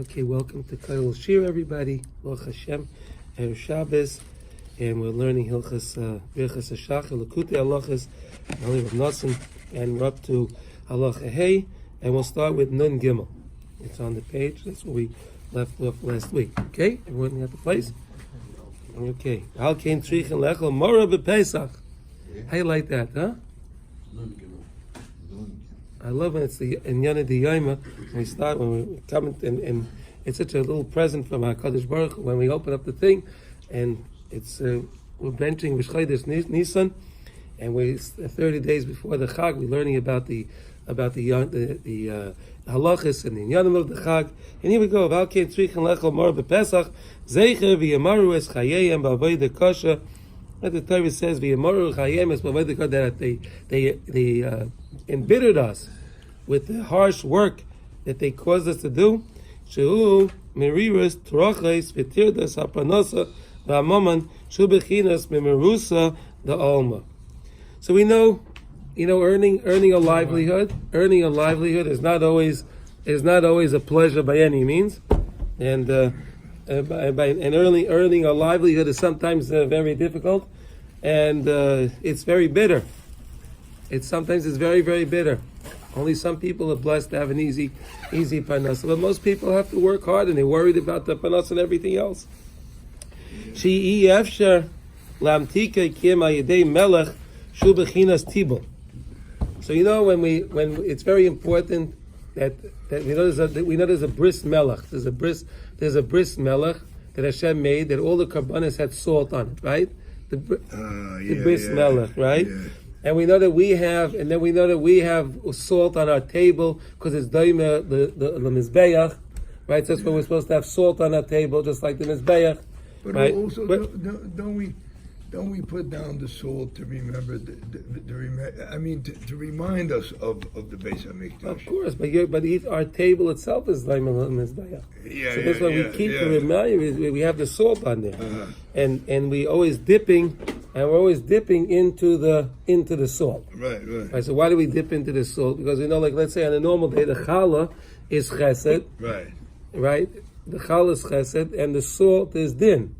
Okay, welcome to Kol Shir, everybody. HaShem, and Shabbos, and we're learning Hilchas Birchas Hashachar, Lekutei Halachas, Only Rav Nosson, and we're up to Halacha Hey, and we'll start with Nun Gimel. It's on the page. That's where we left off last week. Okay, everyone at the place. Okay. Al Kain Trich and Lechel Mora BePesach. How you like that, huh? I love when it's the Inyana D'Yoma, when we come and it's such a little present from HaKadosh Baruch Hu when we open up the thing, and it's we're benching V'shchodesh Nisan, and we 30 days before the Chag we're learning about the halachas and the inyanim of the Chag, and here we go. Val kein tzrichen lechol mor b'Pesach zeicher v'yamaru es chayeyem b'avodah kosher. What the Torah says, v'yamaru chayeyem es b'avodah kosher, that they embittered us with the harsh work that they caused us to do. Shehu meriras troches v'tirdas hapanosa v'amaman shu bechinas memerusa the alma. So we know, earning a livelihood is not always a pleasure by any means, and earning a livelihood is sometimes very difficult, and it's very bitter. Sometimes it's very, very bitter. Only some people are blessed to have an easy parnasa, but most people have to work hard, and they're worried about the parnasa and everything else. She'i efsher lamtika kim ayidei melech shu bechinas tibul. So when it's very important that we know there's a bris melech. There's a bris melech that Hashem made, that all the karbanos had salt on it, right? The bris melech, right? Yeah. And we know that we have salt on our table because it's daima the mizbeach, right? So that's why we're supposed to have salt on our table, just like the mizbeach. But right? Also, don't we put down the salt to remember to remind us of the Beis Hamikdash? Of course, but our table itself is daima mizbeach. So that's why we keep the reminder. We have the salt on there, and we're always dipping into the salt. Right. So why do we dip into the salt? Because let's say on a normal day, the challah is chesed. Right. The challah is chesed, and the salt is din.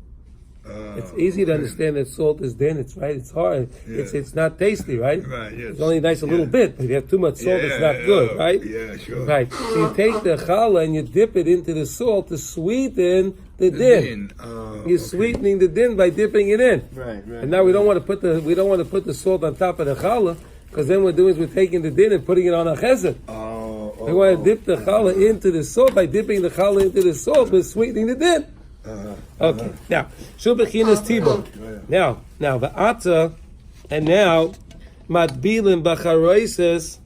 It's easy to understand that salt is din. It's right. It's hard. Yeah. It's not tasty, right? Right. Yes. It's only nice a little bit, but if you have too much salt, it's not good, right? Yeah, sure. Right. So you take the challah and you dip it into the salt to sweeten the din. You're sweetening the din by dipping it in. Right. And now we don't want to put the salt on top of the challah, because then we're taking the din and putting it on a chesed. We want to dip the challah into the salt. By dipping the challah into the salt, we're sweetening the din. Okay. Now, shu bechinas tibul. Now va'ata, and now matbilim b'charoises.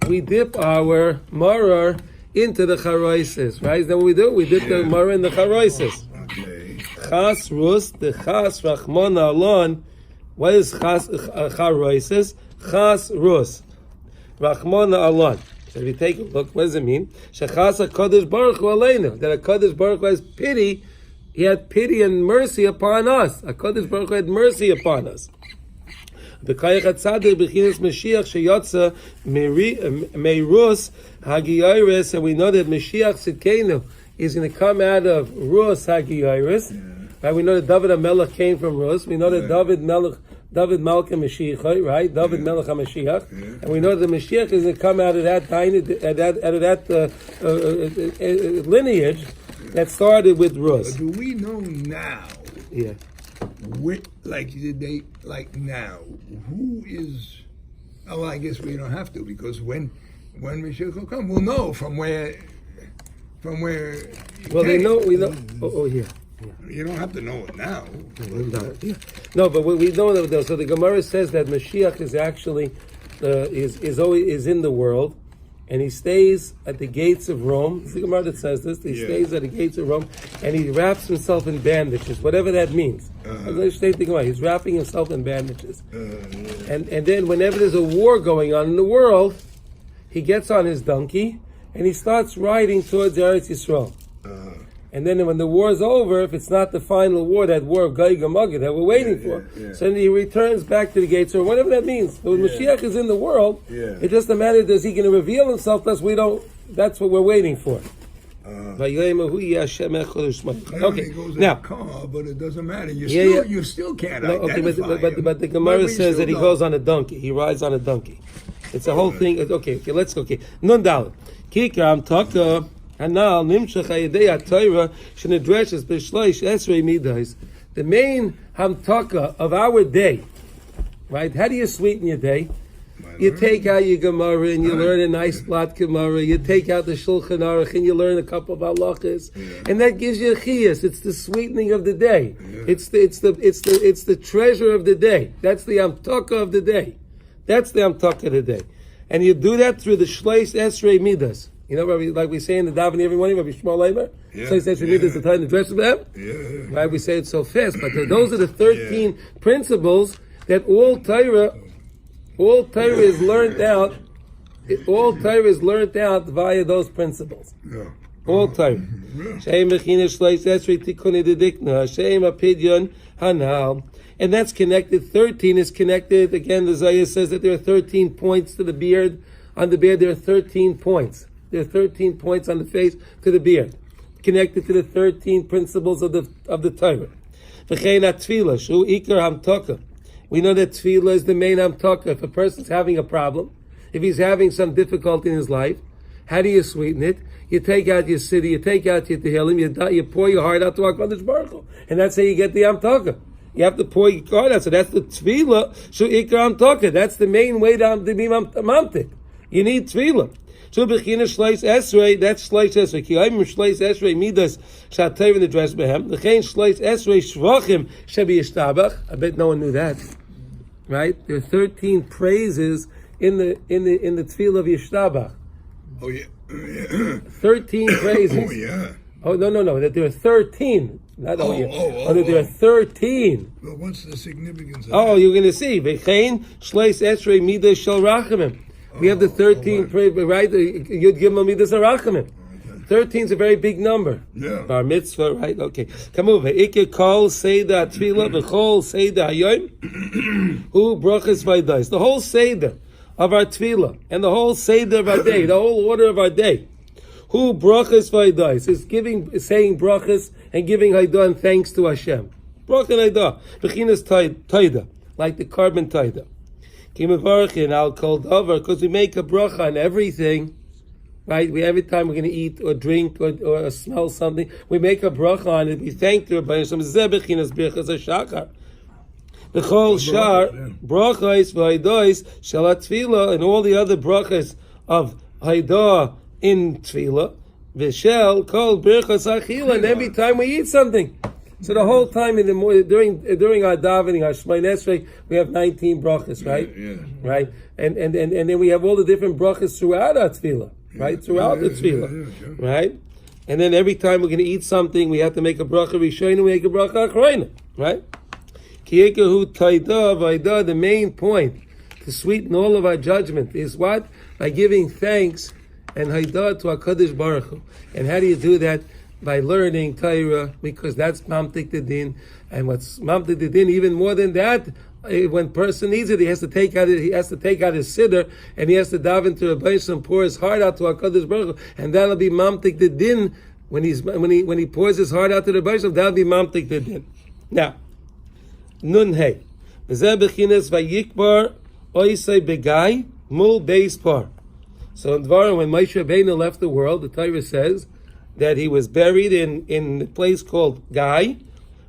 We dip our maror into the charoises, right? Is that what we do? We dip the maror in the charoises. Okay. Chas rus, the chas rachmon alon. What is chas charoises? Chas rus, rachmon alon. So if you take a look, what does it mean? Shechas HaKadosh Baruch Hu aleinu. That HaKadosh Baruch Hu has pity. He had pity and mercy upon us. HaKadosh Baruch Hu had mercy upon us. B'kayach HaTzadik b'chinas Mashiach sheyotza meirus hagiyaris, and we know that Mashiach Tzidkenu is going to come out of Rus hagiyaris. Right? We know that David HaMelech came from Rus. We know that David Malka Mashiach, right? David Melech HaMashiach, and we know that the Mashiach is going to come out of that lineage that started with Rus. But do we know now? Yeah. Now, who is? Oh, I guess we don't have to, because when Mashiach will come, we'll know from where. Well, we know. Yeah. You don't have to know it now. No, but we know that. So the Gemara says that Mashiach is actually is in the world, and he stays at the gates of Rome. It's the Gemara that says this. He stays at the gates of Rome, and he wraps himself in bandages, whatever that means. He's wrapping himself in bandages, and then whenever there's a war going on in the world, he gets on his donkey and he starts riding towards Eretz Yisrael. And then when the war is over, if it's not the final war, that war of Gog and Magog that we're waiting for, so then he returns back to the gates, or whatever that means. So when Mashiach is in the world, it's just a matter, is he going to reveal himself? That's what we're waiting for. Vayomer hu Hashem echad u'shmai. Okay, It goes now. in a car, but it doesn't matter. You still can't No, okay, identify but the Gemara says that he goes on a donkey. He rides on a donkey. It's a whole thing. Okay, let's go. Okay, Nun Dalet. Kikar am taka hanal nimshach hayidei atayra shenedreshes b'shleish esrei midas. The main hamtaka of our day, right? How do you sweeten your day? You take out your Gemara and you learn a nice blot Gemara. You take out the Shulchan Aruch and you learn a couple of halachas, and that gives you a chiyas. It's the sweetening of the day. It's the treasure of the day. That's the amtaka of the day. That's the amtaka of the day, and you do that through the shleis esrei midas. You know, like we say in the davening every morning, Rabbi Shmuel Leimer, shleis esrei midas, the time to dress of them. Right? We say it so fast, but those are the 13 principles that all Torah is learned out. All Torah is learned out via those principles. All Torah. Shem mechina shleis esrei tikuni dedikna. Shem apidyon hanal. And that's connected. 13 is connected. Again, the Zayah says that there are 13 points to the beard. On the beard, there are 13 points. There are 13 points on the face to the beard, connected to the 13 principles of the Torah. V'chein atfila shu ikar hamtaka. We know that tefillah is the main hamtaka. If a person's having a problem, if he's having some difficulty in his life, how do you sweeten it? You take out your city, you take out your tehillim, you pour your heart out to HaKadosh Baruch Hu, and that's how you get the hamtaka. You have to pour your heart out. So that's the tefillah. Shu ikar hamtaka. That's the main way to be mamtik. You need tefillah. Shu b'china shleis esrei. That's shleis esrei. Ki ayim shleis esrei midas shatayv in the dress behem. L'chein shleis esrei shvachim shebi yishtabach. I bet no one knew that. Right? There are 13 praises in the tefillah of Yishtabach. Oh yeah. 13 praises. Oh yeah. Oh no. That there are 13. Not that there are 13. Well, what's the significance of that? You're going to see. V'chein shleis esrei midas shel rachamim. We have the 13 praises, right? Yud Gimel midas harachamim. 13 is a very big number. Yeah. Bar mitzvah, right? Okay. Come over. Ikke kol seder tefillah v'chol seder hayom hu brachas vaydos. The whole seder of our tefillah and the whole seder of our day, the whole order of our day, hu brachas vaydos, is saying brachas and giving haydah and thanks to Hashem. Brach and haydah. Bechinas taida, like the carbon taida. Ki mevarchin al kol davar, because we make a bracha on everything. Right? Every time we're going to eat or drink or smell something, we make a bracha on it. We thank the Rebbeinu Shem. Zeh bechinas birchas hashachar. B'chol shar brachos v'haidos shel tefillah, and all the other brachas of haidah in tefillah. V'shel kol birchas achila, and every time we eat something. So the whole time in the morning, during our davening, our Shemay Esrei, we have 19 brachas, right? Yeah. Right? And then we have all the different brachas throughout our tefillah. Right, throughout the tefillah, sure. Right, and then every time we're going to eat something, we have to make a bracha rishon and we make a bracha achrona, right? Kiyekehu taida vayda. The main point to sweeten all of our judgment is what? By giving thanks and haydah to HaKadosh Baruch Hu. And how do you do that? By learning Torah, because that's mamtik the din, and what's mamtik the din even more than that. When person needs it, he has to take out his siddur, and he has to dive into a base and pour his heart out to HaKadosh Baruch Hu, and that'll be mamtik the din when he pours his heart out to the base. That'll be mamtik the din. Now, nun hey, v'zeh bechinas vayikbar oisei begai mul beis par. So in Dvarim, when Moshe Rabbeinu left the world, the Torah says that he was buried in a place called Gai,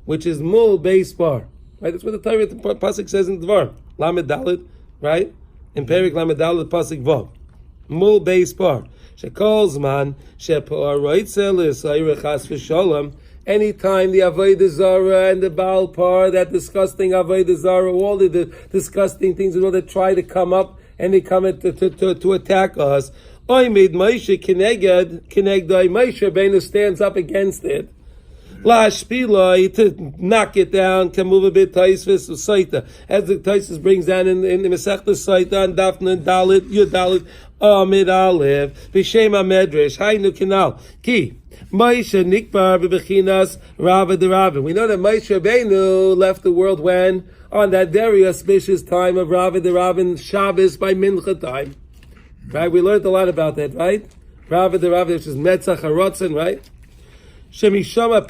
which is mul beis par. Right, that's what the Torah, the pasuk says in Dvar, Lamed Dalet, right? In Perik Lamed Dalet, pasuk Vav, Mul Beis Par, Shekol Zman Shepor Roitzel Yisayre Chas V'Sholem. Anytime the Avodah Zarah and the Baal Par, that disgusting Avodah Zarah, all the disgusting things that try to come up and they come to attack us. I made Moshe Kenegdai. Moshe Rabbeinu stands up against it. La Shpila, to knock it down, can move a bit Taisvis or Saita. As the Taisus brings down in the Masechta Saita and Dafna Dalit, Yudalit, Amid Aleph, Vishem Medrash, Hainu Kinal, Ki, Moshe Nikbar, Bebechinas, Rava de Rava. We know that Moshe Rabbeinu left the world when? On that very auspicious time of Rava de Rava, Shabbos by Mincha time. Right? We learned a lot about that, right? Rava the Rava, which is Metzach HaRotzen, right? Shemishama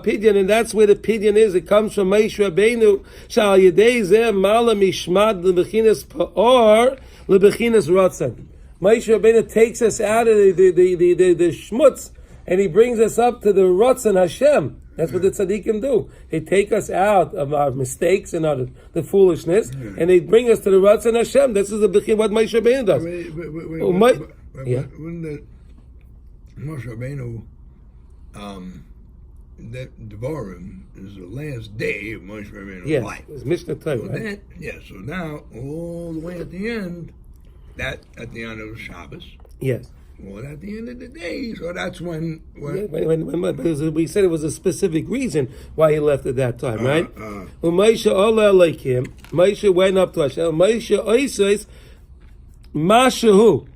Pidyon, and that's where the Pidyon is. It comes from Moshe Rabbeinu. Shal Yedei Zeh Mala Mishmad Lebechinas Pa'or Lebechinas Rotzen. Moshe Rabbeinu takes us out of the schmutz, and he brings us up to the Rotzen HaShem. That's what the tzaddikim do. They take us out of our mistakes and out of the foolishness, and they bring us to the Rotzen HaShem. This is what Moshe Rabbeinu does. When the Moshe Rabbeinu, that Devarim is the last day of Moshe Rabbeinu's life. Yes, it's Mishnah Torah. So right? so now all the way at the end, that at the end of Shabbos. Yes. Well, at the end of the day, so that's when we said it was a specific reason why he left at that time, right? Moshe Ola Elokim, Moshe went up to Hashem. Moshe Oisos Mashahu.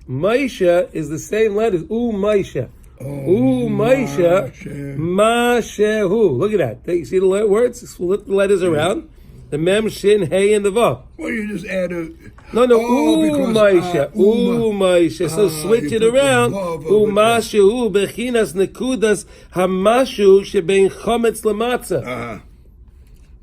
Moshe is the same letters. Moshe. Moshe Mashahu. Look at that. You see the words? Flip the letters around. The Mem, Shin, Hey, and the Vav. Well, you just add a... No, Moshe. Moshe. So switch it around. Mashahu, Bechinas, Nekudas, Hamashu, Shebein Chometz Lamatzah.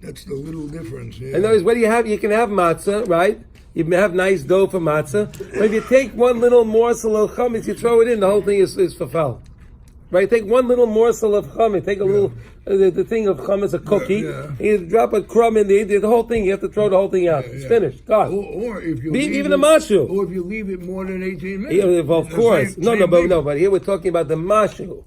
That's the little difference. Yeah. In other words, what do you have? You can have matzah, right? You have nice dough for matzah. But if you take one little morsel of chametz, you throw it in, the whole thing is fulfilled. Right? Take one little morsel of chametz, take a little, the thing of chametz, a cookie, you drop a crumb in the whole thing, you have to throw the whole thing out. It's finished. Gone. Or if you even a mashu. Or if you leave it more than 18 minutes. Of course. But here we're talking about the mashu.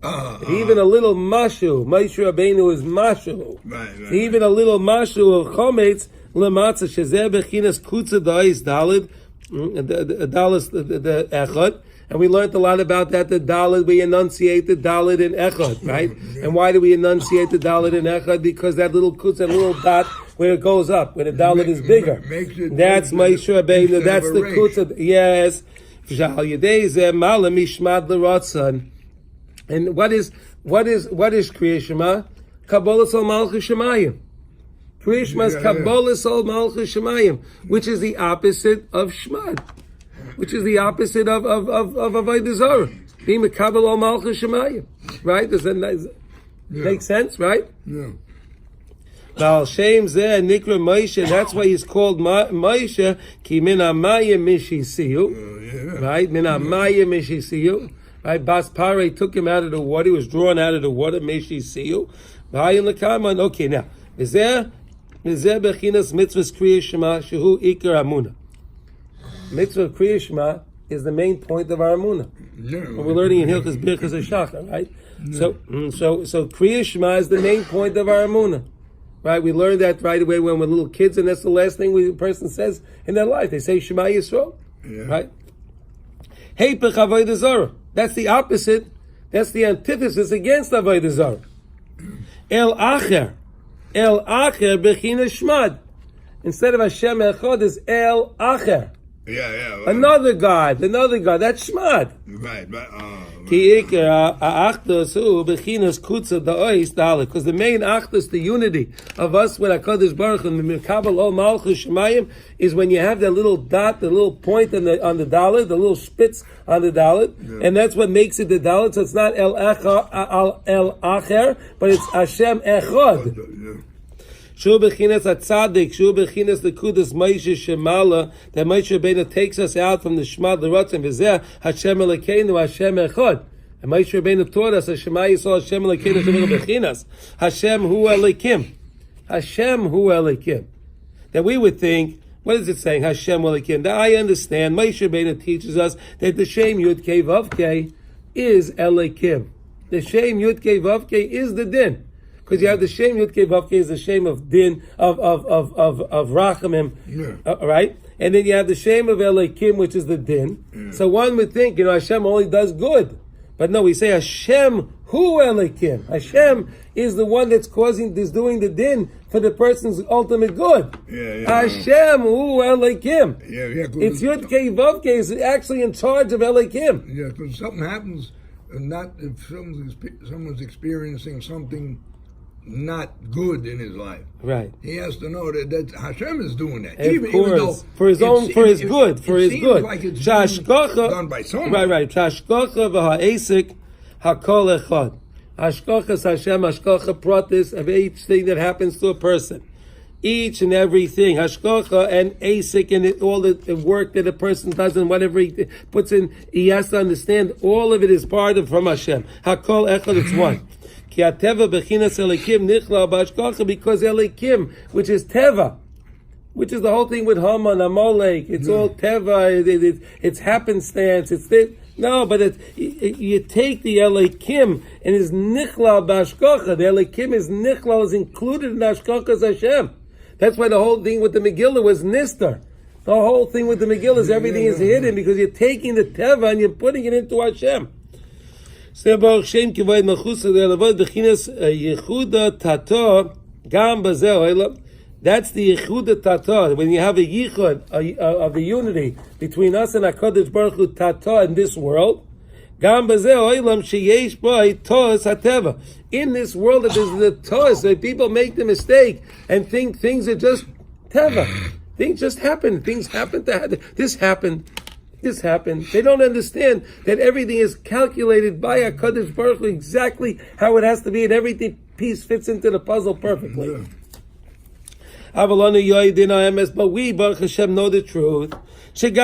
Even a little mashu, Moshe Rabbeinu is mashu. Right. Even a little mashu of chametz, lematzah, shezeh bechinas kutza da'is dalid, the echad. And we learned a lot about that, the Dalit, we enunciate the Dalit in Echad, right? And why do we enunciate the Dalit in Echad? Because that little kutz, that little dot, where it goes up, where the Dalit is bigger. That's Moshe Rabbeinu, that's the kutz. Yes. And what is Kriya Shema? Kabbalah Sol Malchus Shemayim. Kriya Shema is Kabbalah Sol Malchus Shemayim, which is the opposite of Shmad. Which is the opposite of Avodah Zarah. Being Mekabel Al Malchus Shemayim. Right? Does that make sense, right? Yeah. Baal Shem Zeh Nikra Moshe, that's why he's called Moshe, Ki Min HaMayim Mishisiyu. Right? Min HaMayim Mishisiyu. Right? Bas Parei took him out of the water, he was drawn out of the water, Mishisiyu. Okay, now, Zeh Bechinas Mitzvahs Kriya Shema, Shehu Ikar Amunah. Mitzvah Kriya Shema is the main point of our Amunah. We're learning in Hilchas Birchas HaShachar, right? So Kriya Shema is the main point of our Amunah. Right? We learned that right away when we're little kids, and that's the last thing a person says in their life. They say Shema Yisrael. Right? Heipech Avodah Zarah. That's the opposite. That's the antithesis against Avodah Zarah. El Acher Bechinas Shmad. Instead of Hashem Echad is El Acher. Another God. That's Shmad. Because the main achdus, the unity of us with HaKadosh Baruch Hu, Mekabel Ol Malchus Shemayim, is when you have that little dot, the little point on the Dalet, the little spitz on the Dalet, and that's what makes it the Dalet. So it's not El Acher, but it's Hashem Echad. Shu bechinas atzadik, shu bechinas the kudas Moshe Shemala, that Moshe Rabbeinu takes us out from the Shema the Ratzon v'zeh Hashem Elokeinu Hashem Echad. And Moshe Rabbeinu taught us Shema Yisrael Hashem Elokeinu Hashem bechinas Hashem Hu Elokim, Hashem Hu Elokim. That we would think, what is it saying? Hashem Elokim. That I understand. Moshe Rabbeinu teaches us that the Shem Yud Kei Vav Kei is Elokim. The Shem Yud Kei Vav Kei is the din. Because you have the Shem Yud Kei Vav Kei is the Shem of Din, of Rachamim, right? And then you have the Shem of Elokim, which is the Din. So one would think, Hashem only does good. But no, we say Hashem Hu Elokim. Hashem is the one that's doing the Din for the person's ultimate good. Hashem Hu Elokim. It's Yud Kei Vav Kei is actually in charge of Elokim. Yeah, because something happens, not if someone's experiencing something not good in his life. Right. He has to know that Hashem is doing that. Of course, for his good. Like it's done by someone. Right. Shashkocha v'ha'esik hakol echad. Hashkochas Hashem, hashkocha pratis of each thing that happens to a person. Each and everything, hashkocha and asik, and all the work that a person does and whatever he puts in, he has to understand all of it is part of from Hashem. Hakol echad, it's one. Ki ateva bechinas elikim nichla b'hashkocha, because elikim, which is teva, which is the whole thing with Haman, Amalek, it's all teva, it's happenstance, it's this. No, but you take the elikim and is nichla b'hashkocha. The elikim is nichla, is included in hashkochas Hashem. That's why the whole thing with the Megillah was nistar. The whole thing with the Megillah is everything is hidden because you're taking the teva and you're putting it into Hashem. That's the yichuda tata. When you have a yichud of the unity between us and HaKadosh Baruch Hu tata in this world, in this world, that there's the toss, that people make the mistake and think things are just teva. Things just happen. Things happen to happen. This happened. They don't understand that everything is calculated by HaKadosh Baruch Hu exactly how it has to be, and everything piece fits into the puzzle perfectly. Yeah. But we, Baruch Hashem, know the truth. In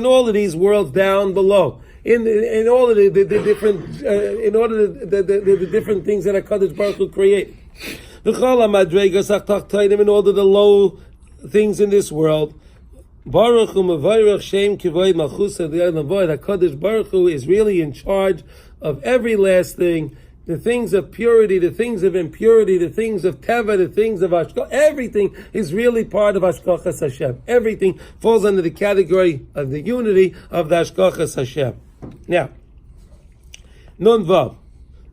all of these worlds down below, in all of the different, in order the different things that HaKadosh Baruch Hu create, in all of the low things in this world, HaKadosh Baruch Hu is really in charge of every last thing. The things of purity, the things of impurity, the things of teva, the things of hashkocha, everything is really part of hashkochas Hashem. Everything falls under the category of the unity of the hashkochas Hashem. Now, Nun Vav,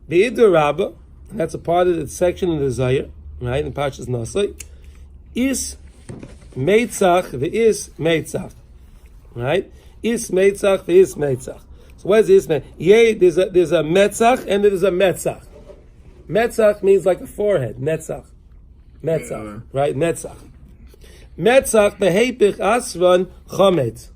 Be'idur Rabbah, that's a part of the section in the Zayir, right, in Parshas Nosai, is Meitzach ve'is Meitzach, right? Is Meitzach ve'is Meitzach. So what is this, man? There's a metzach and there's a metzach. Metzach means like a forehead. Metzach. Right? Metzach. Metzach behepich asvan chometz.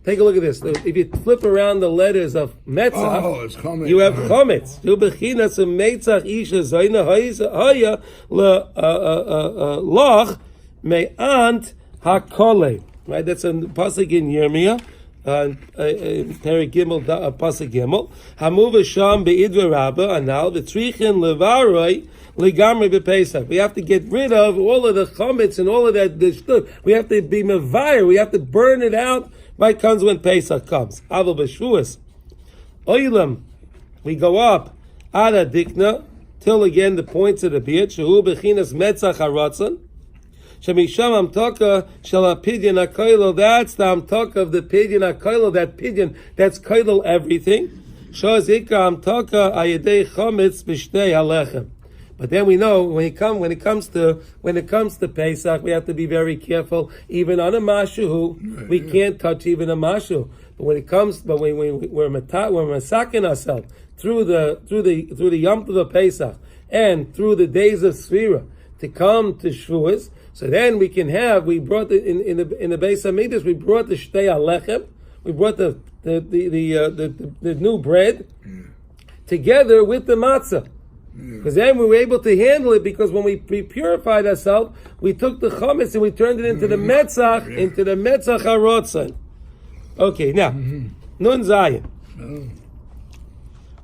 Take a look at this. If you flip around the letters of metzach, you have chometz. Du bechinas a metzach isha zayna haya loch me'ant hakole. Right? That's a pasuk in Yirmiyah. Peri Gimel, Pasuk Gimel. Hamuv Sham beidva Rabbah anal v'tzrichin levaroi legamri b'Pesach. We have to get rid of all of the chametz and all of that. We have to be mevayer. We have to burn it out. Right comes when Pesach comes. Aval b'shuas oilam. We go up ada dikna till again the points of the beard. Shehu bechinas metzach haratzon. Shemisham amtaka shel pidyon hakoilo. That's the amtaka of the pidyon hakoilo. That pidyon that's koilo everything. Shos ikar amtaka ayedei chometz b'shtei halechem. But then we know when it comes to Pesach, we have to be very careful. Even on a mashu, we can't touch even a mashu. But when we're masaking ourselves through the Yom Tov of Pesach and through the days of Sfira to come to Shavuos. So then we brought in the Beis Hamikdash, we brought the Shtei Alechem, we brought the new bread together with the matzah. Because then we were able to handle it, because when we purified ourselves, we took the chametz and we turned it into the metzach, harotzon. Okay, now, Nun Zayin.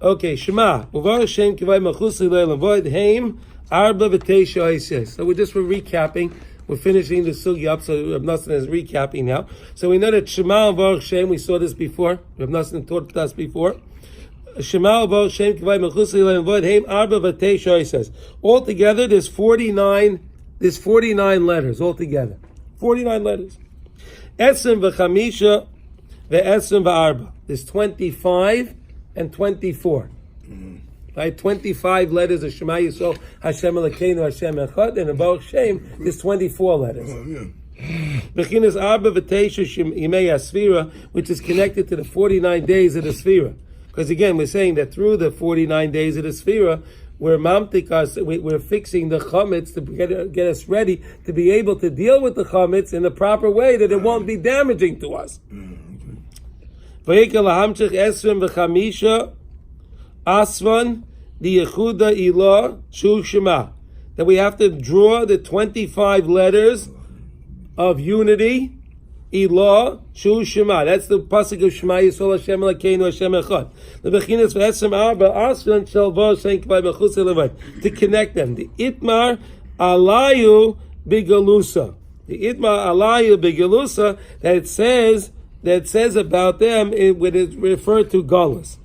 Okay, Shema. Uvar Hashem kivay machus leil avoid heim. Arba v'teisha Haises. So we're recapping. We're finishing the sugi up. So Rav Nosson is recapping now. So we know that Shema and Baruch Shem. We saw this before. Rav Nosson taught us before. Shema and Baruch Shem k'vay mechus le'avoid heim arba v'teisha Haises. Altogether, there's 49 letters altogether. 49 letters. Etzem v'chamisha ve'etzem v'arba. There's 25 and 24. Right, 25 letters of Shema Yisrael, Hashem Elokeinu, Hashem Echad, and about Shem, there's 24 letters. Bechinas Arba V'Teisha Yimei HaSfira, which is connected to the 49 days of the Sfira. Because again, we're saying that through the 49 days of the Sfira, we're mamtik us. We're fixing the chametz to get us ready to be able to deal with the chametz in the proper way that it won't be damaging to us. Asvan the Yehuda Ilah Shu Shema. That we have to draw the 25 letters of unity. Ilah Shu Shema. That's the pasuk of Shema Yisrael Hashem Elokeinu Hashem Echad. The bechinas v'esem arba asvan shel vo shein k'vay mechutz levad, to connect them. The Itmar Alayu Bigalusa. The Itmar Alayu Bigalusa that it says about them when it's referred to Galus.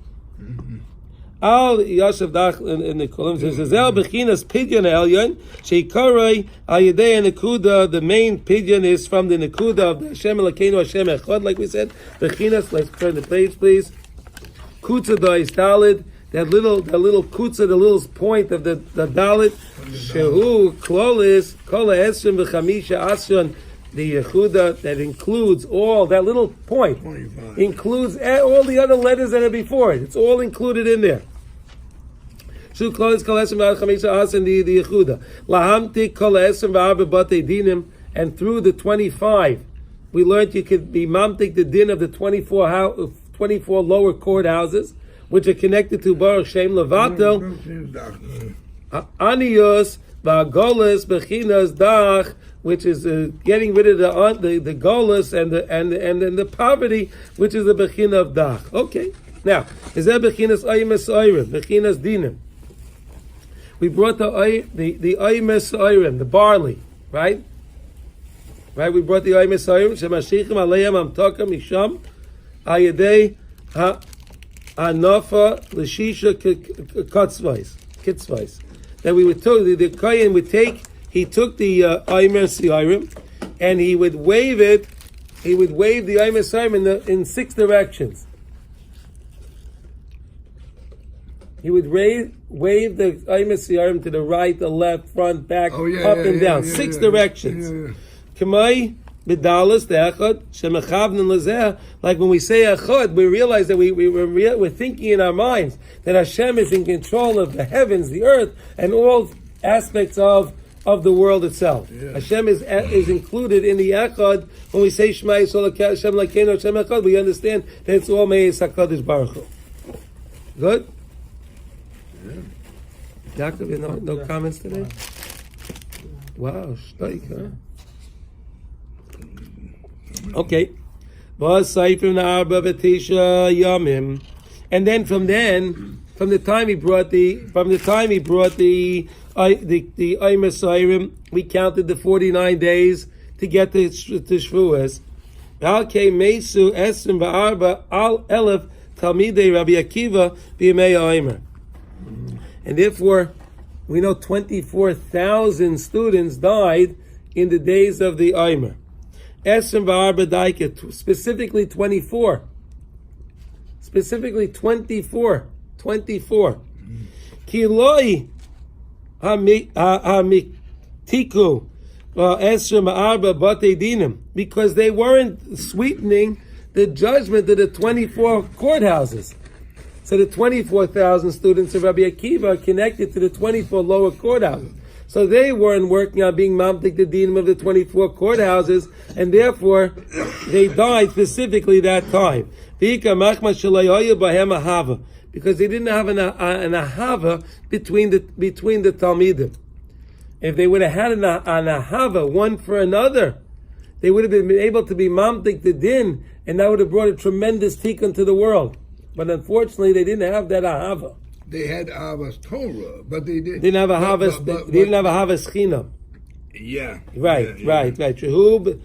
Al Yashav Dach in the columns says Zel Bechinas Pidyon Elyon Sheikarai Al Yedei Nekuda. The main pidyon is from the Nekuda of the Hashem Elokeinu Hashem Echad, like we said. Bechinas. Let's turn the page, please. Kutza Dais Dalid. That little kutza, the little point of the Dalid. Shehu Klolis Kola Esrim V'Chamisha Asyon. The Yehuda that includes all that little point 25. Includes all the other letters that are before it. It's all included in there. Shu Klolis Kol Esrim V'Chamisha Asyon the Yehuda Lahamti Kol Esrim V'Arba Batei Dinim, and through the 25 we learned you could be mamtik the din of the 24 lower courthouses which are connected to Baruch Shem Levatel Anios V'Agolis Bechinas Dach, which is getting rid of the golus and the poverty, which is the bechina of dach. Okay, now is that bechinas aymes ayrim, bechinas dinim? We brought the aymes ayrim, the barley, right? Right. We brought the aymes ayrim. Shemashichem aleim amtaka misham ayedei ha'anafa l'shisha kitzvais. That we would told the kohen would take. He took the Aymer Siyrim and he would wave it. He would wave the Aymer Siyrim in 6 directions. He would wave the Aymer Siyrim to the right, the left, front, back, up and down. 6 directions. Kamai Bidalas the Echad Shemachavnan Lazeh. Like when we say Echad, we realize that we're thinking in our minds that Hashem is in control of the heavens, the earth, and all aspects of the world itself. Yeah. Hashem is included in the Echad. When we say Shema Yisrael Hashem Elokeinu Hashem Echad, we understand that it's all Me'ez HaKadosh Baruch Hu. Good? Yeah. Yaakov, no comments today? Wow, shtaik, huh? Okay. And then from the time he brought the Aymer Siyrim, we counted the 49 days to get to Shavuos. Al Kei Mesu Esrim V'Arba Al Elef Talmidei Rabbi Akiva B'Yemei Aymer. And therefore, we know 24,000 students died in the days of the Aymer. Esrim V'Arba Daiket, specifically 24. Specifically 24. Ki Loi Hamiktiku Esrim Arba Batei Dinim, because they weren't sweetening the judgment of the 24 courthouses. So the 24,000 students of Rabbi Akiva are connected to the 24 lower courthouses. So they weren't working on being mamtik the dinim of the 24 courthouses, and therefore they died specifically that time. Because they didn't have an ahava between the talmidim. If they would have had an ahava one for another, they would have been able to be mamtik the din, and that would have brought a tremendous tikkun to the world. But unfortunately, they didn't have that ahava. They had Ahavas Torah, but they didn't have Ahavas. They didn't have Ahavas Chinam. Yeah. Right. Shehu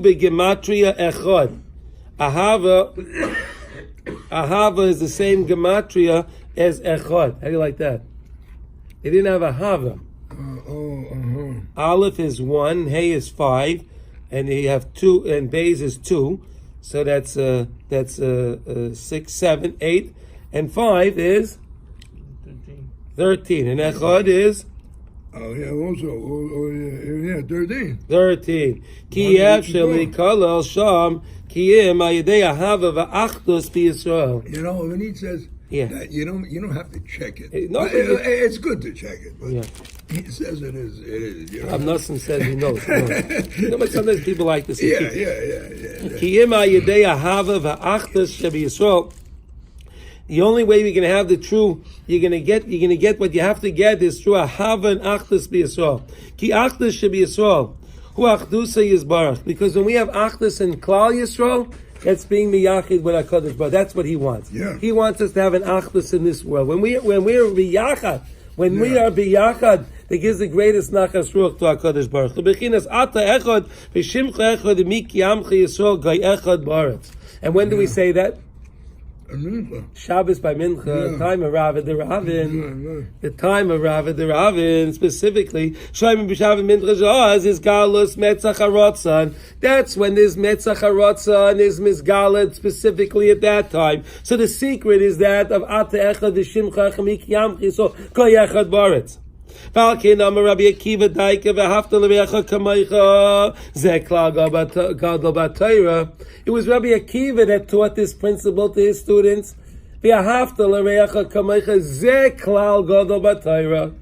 begematria echad. Ahava is the same gematria as echad. How do you like that? They didn't have Ahava. Aleph is 1, Hey is 5, and you have 2, and Beis is 2. So that's 6, 7, 8. And 5 is 13. And Echad is? Also 13. 13. Ki sheli kalal sham ki im ayidei ahava va'achdus bi Yisrael. You know, when he says Yeah. that you don't have to check it. No, it's good to check it, but Yeah. he says it is. It is. You know? Rav Nosson says he knows. But sometimes people like to say, Yeah. Kiyima yedei ahava va'achdas shebi Yisrael. The only way you're going to have the true, you're going to get what you have to get is through ahava and achdas b'Yisrael. Ki achdas shebi Yisrael, hu achdusa yizbarach. Because when we have achdas in Klal Yisrael, that's being miyachid with HaKadosh Baruch. That's what he wants. Yeah. He wants us to have an achdus in this world. When we're biyachad, we are biyachad, that gives the greatest nachas ruach to HaKadosh Baruch. Bechinas ata echad v'shimcha echad miki amcha Yisrael gai echad ba'aretz. And when do we say that? Shabbos by Mincha, time of Ravad the Ravin, the time of Ravad the Ravin, specifically, Shoyim b'Shabbos Mincha Shaz is Galus Metzach HaRotzon. That's when there's Metzach HaRotzon is misgalad specifically at that time. So the secret is that of Ata Echad V'Shimcha Echad Miki Yamchi, so Kol Echad Ba'aretz. Falkin Amar Rabbi Akiva Daika v'Hafta L'Recha Kamaycha Zeklal Gadol B'Torah. It was Rabbi Akiva that taught this principle to his students. V'Hafta L'Recha Kamaycha Zeklal Gadol B'Torah.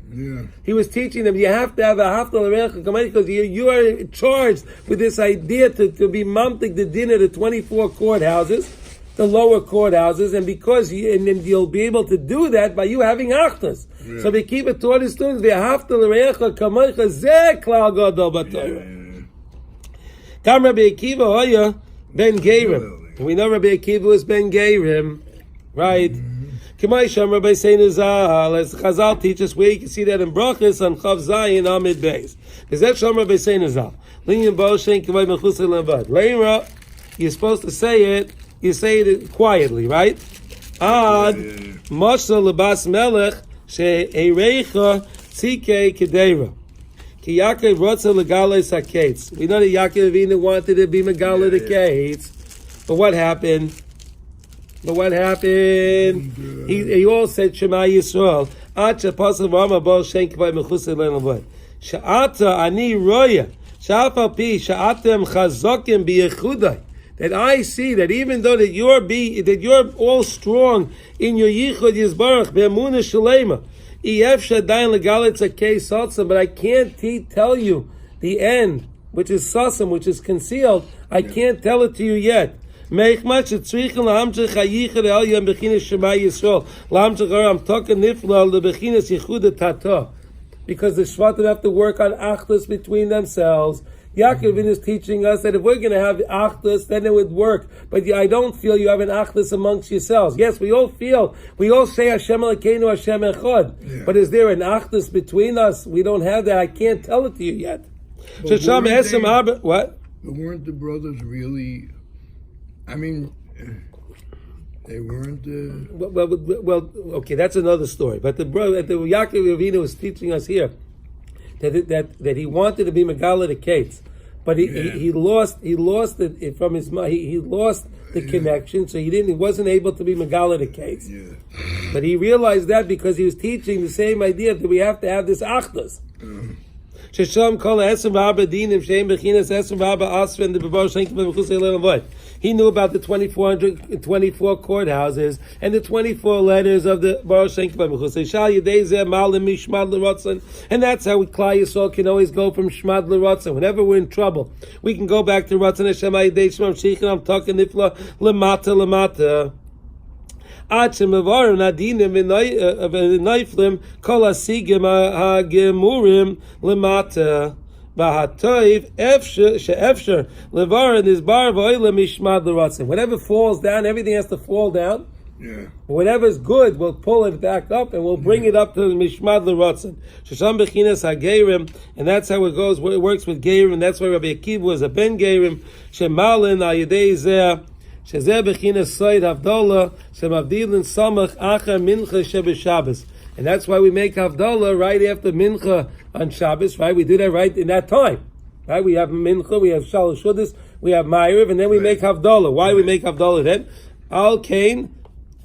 He was teaching them, you have to have a Hafta L'Recha Kamaycha because you are charged with this idea to be mamtik the din of the 24 courthouses, the lower courthouses, and because you'll be able to do that by you having achtas. So they keep it taught his students, v'ahavta l'recha kamaycha zeh klal gadol b'Torah. Kam Rabbi Akiva hoya ben Gerim. And we know Rabbi Akiva was ben Gerim, right? Kamay Sham Rabbi Seinu Zal, as Chazal teaches, where you can see that in Brachas on Chav Zayin Amid Beis. Is that Sham Rabbi Seinu Zal? Linyan Bo Shen Kavay Mechusay Levad. Leimra, you're supposed to say it. You say it quietly, right? Ad Moshe lebas melech she'erecha tzikei kedera. Ki Yaakov rotza legale saketz. We know that Yaakov Avinu wanted to be megala the kates, but what happened? He all said Shema Yisrael. Ad she'pasal v'ama bo shen k'vay mechusay le'navod. She'ata ani roya she'afal pi she'atem chazokim b'yechudai. That I see that even though that you're all strong in your yichud yizbarach be'emunah shalema, efshar dayin legalit zakei satzim, but I can't tell you the end, which is sasim, which is concealed. I can't tell it to you yet. I'm talking nifla the bechinas yichud tata, because the shvatim have to work on achdus between themselves. Yaakov is teaching us that if we're going to have achdus, then it would work. But I don't feel you have an achdus amongst yourselves. Yes, we all say Hashem Elokeinu Hashem Echad. Yeah. But is there an achdus between us? We don't have that. I can't tell it to you yet. What? But weren't the brothers really? I mean, they weren't. Well, okay, that's another story. But the Yaakov Avinu was teaching us here that he wanted to be Megala the Kates, but he lost it from his mind. He lost the connection, so he wasn't able to be Megala the Kates. Yeah. But he realized that because he was teaching the same idea that we have to have this achdus. Shesham kol esem v'arba dinim sheim bechinas esem v'arba asra and the bebar shenkim v'chusay le'lavod. He knew about the 24 courthouses and the 24 letters of the Bar Shenkim v'chusay shal yedei zeh malim mishmad l'rotzen, and that's how Klal Yisrael can always go from shmad l'rotzen. Whenever we're in trouble, we can go back to rotzen Hashem ayidei shmam shichin am talking nifla lemata. Ad shemavarim nadinim v'naiflim kol hasigim hagemurim lemata v'hatoiv she'efshar levarin is bar v'oila mishmad l'ratzim. Whatever falls down, everything has to fall down. Yeah. Whatever's good, we'll pull it back up and we'll bring it up to the mishmad l'ratzim. Shesham bechinas hagerim, and that's how it goes. It works with gerim, and that's why Rabbi Akiva was a ben gerim shemalin al yedei zeh. Shezeh bechinas soid havdalah shemavdilin samach acher mincha shebeshabbos, and that's why we make havdalah right after mincha on Shabbos. Right, we do that right in that time. Right, we have mincha, we have shalosh shudas, we have ma'ariv, and then we make havdalah. Why do we make havdalah then? Al kain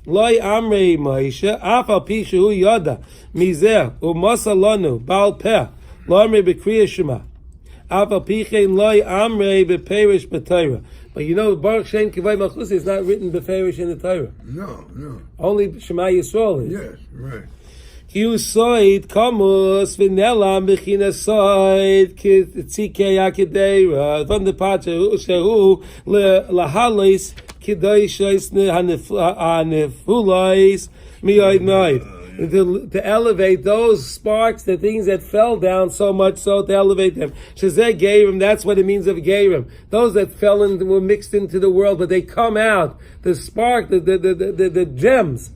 loy amrei Moshe af al pi shehu yada mizeh umasa lanu bal peh lo amrei b'kriyas shema af al pi chein loy amrei b'perish b'Torah. But you know, Baruch Shem Kivay Malchus is not written beferish in the Torah. No. Only Shema Yisrael is. Yes, right. Kiu soid kamus v'nela mechina soid tzikei akedeira from the pater shehu lahalis kidoshis hanefulais miyoid moed. To elevate those sparks, the things that fell down so much so to elevate them. Shazeh Gerim, that's what it means of Gerim. Those that fell and were mixed into the world, but they come out. The spark, the gems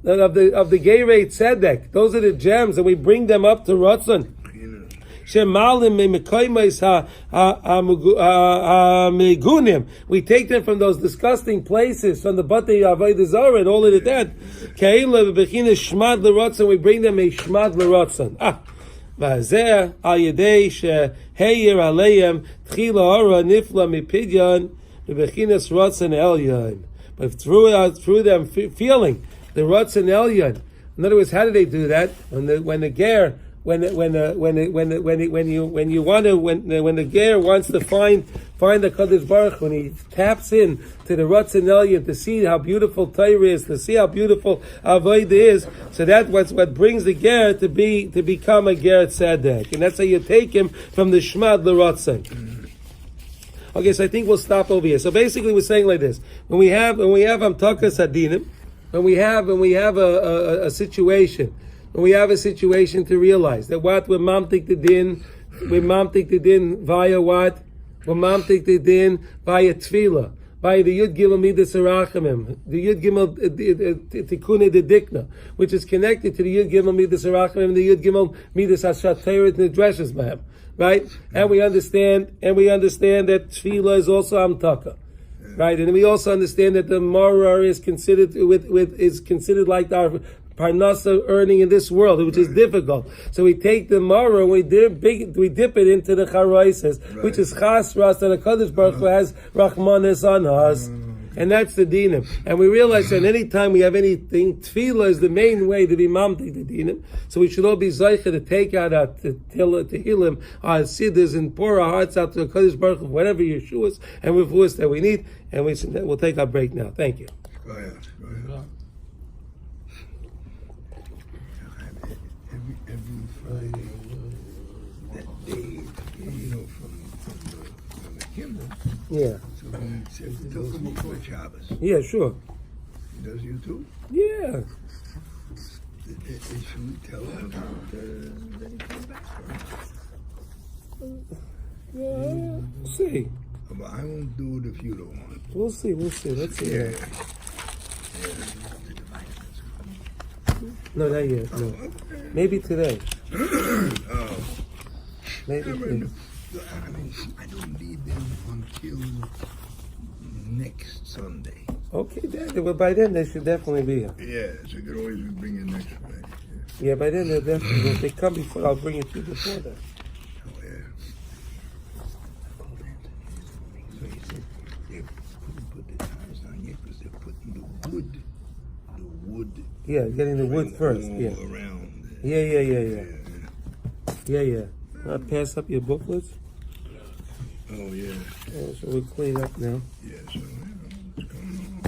of the Geirei Tzedek. Those are the gems, and we bring them up to Ratzon. We take them from those disgusting places, from the Batei Avodah Zarah and all of that. We bring them a Shmad L'Ratzon. V'azeh al yedei sheheyer aleim tchila ora nifla mipidyon bebechinas Ratzon Elyon. But through them feeling the Ratzon Elyon. In other words, how do they do that? When the ger wants to find the Kadosh Baruch, when he taps in to the Ratzon Elyon to see how beautiful Torah is, to see how beautiful Avodah is, so that's what brings the ger to become a ger tzedek, and that's how you take him from the Shmad L'Ratzon. Okay, so I think we'll stop over here. So basically, we're saying like this: when we have Amtakas Hadinim, when we have a situation. When we have a situation to realize that what we're mamtik the din via what? We're mamtik the din via tefillah, via the Yud Gimel Midas Harachamim, the Yud Gimel Tikkunei de Dikna, which is connected to the Yud Gimel Midas Harachamim, the Yud Gimel Midas Hashatayret Nidreshes Mahem, right? And we understand that tefillah is also amtaka. Right, and we also understand that the maror is considered considered like our parnasa earning in this world, which is difficult. So we take the maror and we dip it into the charaises, which is chasras that the Kadosh Baruch Hu has rachmanis on us, and that's the dinim. And we realize that any time we have anything, tefillah is the main way to be mamtik the dinim. So we should all be zeicha to take out our tehillim, our siddur, and pour our hearts out to the Kadosh Baruch Hu, whatever yeshuas and refuahs that we need. And we'll take our break now. Thank you. Go ahead. Every Friday, that day, from the Kimball. Yeah. So he said, tells me about Shabbos. Yeah, sure. He does you too? Yeah. Should we tell him that he came back? We'll see. But I won't do it if you don't want. We'll see. Let's see. Yeah. No, not yet. No. Maybe today. Maybe. I don't need them until next Sunday. Okay, well, by then they should definitely be here. Yeah, so you could always bring it next Friday. Yeah, by then they'll definitely. If they come before, I'll bring it to you before that. Oh, yeah. So he said they couldn't put the tires on yet because they're putting the wood. Yeah, getting the wood first. Yeah. Around. Yeah. I'll pass up your booklets. Oh, yeah. So we'll clean up now. Yeah, so what's going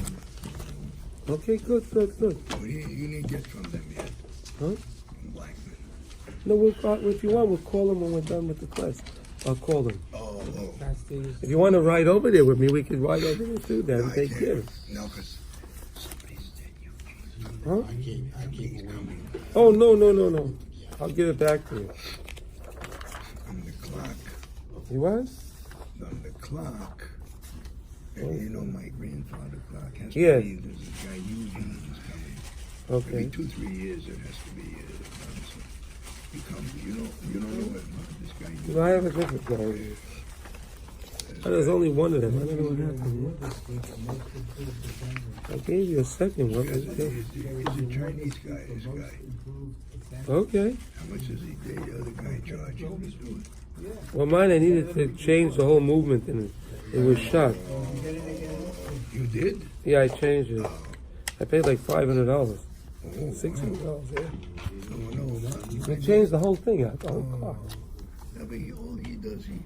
on? Okay, good. What do you didn't get from them yet? Huh? From Blackman. No, if you want, we'll call them when we're done with the class. I'll call them. Oh. If you want to ride over there with me, we could ride over there too. That and take care. No, because somebody said you can't. Huh? I can't coming. Oh, no. I'll give it back to you. On the clock. You what? On the clock. And my grandfather clock has to Yeah. be, there's a guy Eugene who's coming. Okay. Every 2-3 years it has to be he comes. You don't know it, huh? This guy Eugene. No, I have a different guy. There's only one of them. I don't know what happened. I gave you a second one. He's a Chinese guy, this guy. Okay. How much does the other guy charge you? He's doing? Well, mine, I needed to change the whole movement in it. It was shot. You did? Yeah, I changed it. I paid like $500. Oh, $600, yeah. No. I changed the whole thing out, the whole car. All he does, he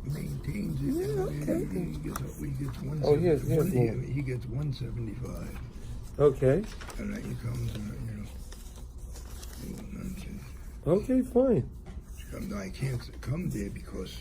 maintains it. He gets Oh, here's more. he gets 175. Okay. And then he comes, nonsense. Okay, fine. I can't come there because